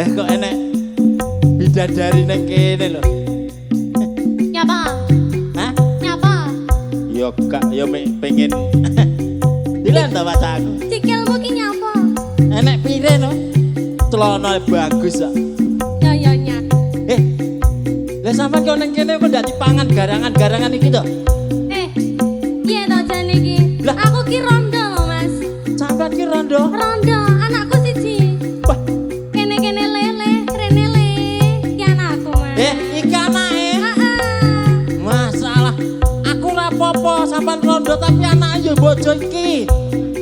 kok enek bidadari nek kene lho. Nyapa? Hah? Nyapa? Yo gak yo pengen. Dilan ta wacaku. Sikilmu ki nyapa? Enek pire no? Celana bagus kok. Ya nya. Lah sampean kok ning kene kok ndak dipangan garangan-garangan iki to? Piye to jane iki? Lah aku ki rondo lho, Mas. Sampean ki rondo? Rondo, anakku siji. Wah, Kene-kene lele, rene le. Ki anakku, Mas. iki anake. Heeh. Masalah. Aku ora apa-apa sampean rondo tapi anake yo bojo iki.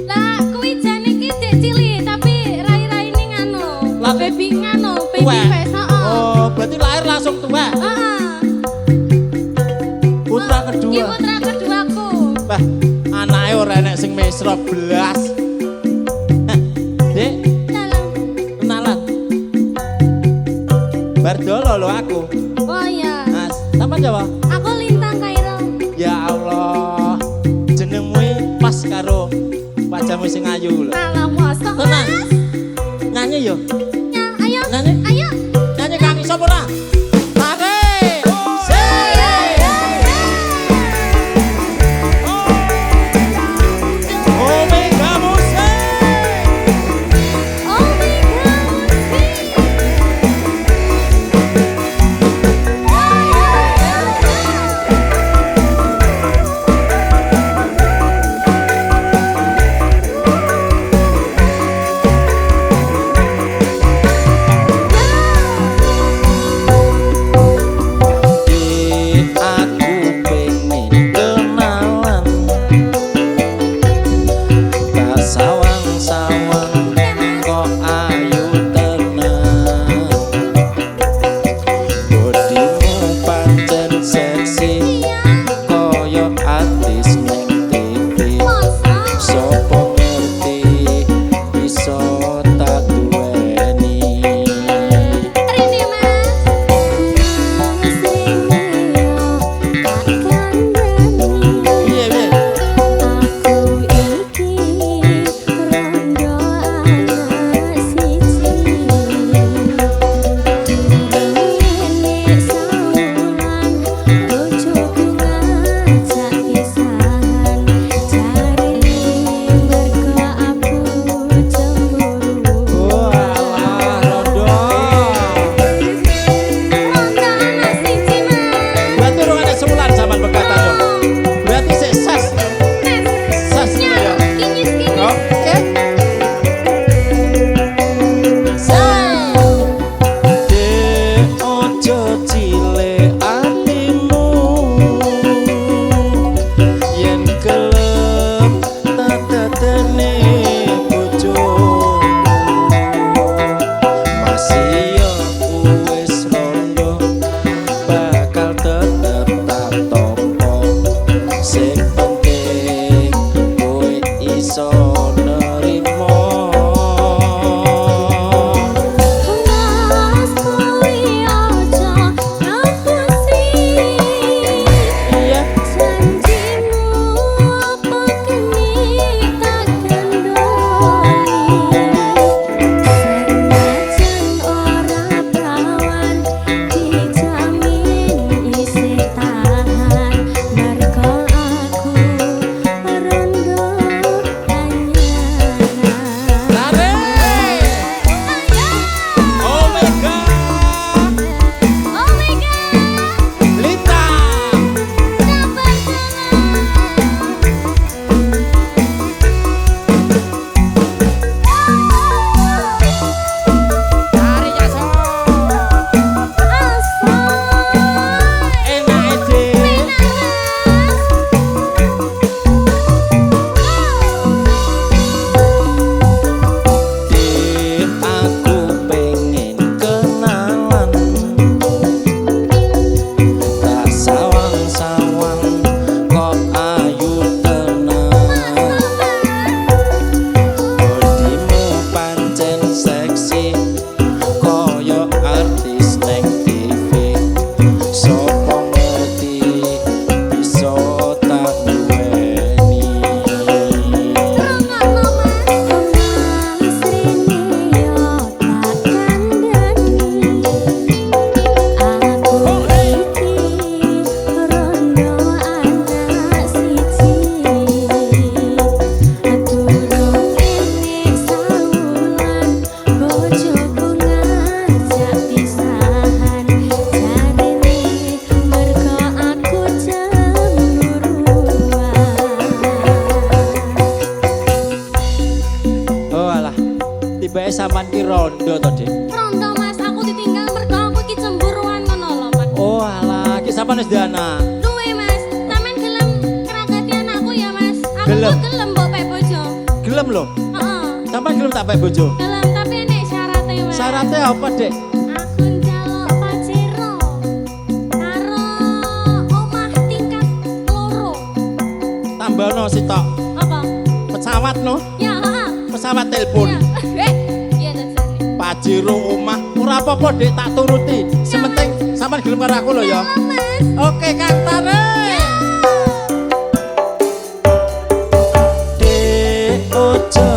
Lah kuwi jane ki dek cilik tapi rai-raine nganu. Lah, Baby nganu, baby Tua. face, heeh. Oh, berarti lahir langsung tua. Heeh. Putra Ki kedua. putra keduaku. Bah, anake ora enek sing mesra blas. Dek, Dalang. kenalan. Bar dolo lho aku. Oh iya. Mas, sampean Jawa? Aku Lintang Kairo. Ya Allah. Jenengmu pas karo wajahmu sing ayu lho. Alah mosok, Tenang. Mas. Nyanyi yo. Ya, ayo. Nyanyi. Ayo. Nyanyi kang iso ora? Mari. Omega Musik. Oh my God. Aku pengen kenalan. Tak sawang-sawang kok ayu tenang. Bodimu pancen seksi koyo artis ning TV. Sopo ngerti iso tak duweni. Rini Mas. Piye piye? Oh alah rondo. Berarti urung ada sebulan zaman bekatan yo. Berarti sik sas. Sas ya. Oke. Dek ojo cilik atimu. Yen kelem tak dadane bojo. Masih yo wis rondo bakal tetep tak tompo. Sing penting kowe iso nerimo. Iya. tibake sampean ki rondo to, Dik? Rondo Mas, aku ditinggal mergo aku iki cemburuan ngono lho, Mas. Oh, alah, ki sampean wis duwe anak. Duwe Mas, sampean gelem ngragati anakku ya Mas. Aku Gelem. kok gelem mbok pek bojo. Gelem lho. Heeh. Sampean gelem tak pek bojo. Gelem tapi nek syaratnya Mas. Syaratnya apa, Dik? Aku njaluk pajero karo omah tingkat loro. Tambahno sitok. Apa? Pesawat no. Ya, heeh. Pesawat telepon. Ya. Iya dasane. Pajero omah. Ora apa-apa, Dik, tak turuti. Sementing sampean gelem karo aku lho ya. Mas. Oke, Kang Tare. Dek ojo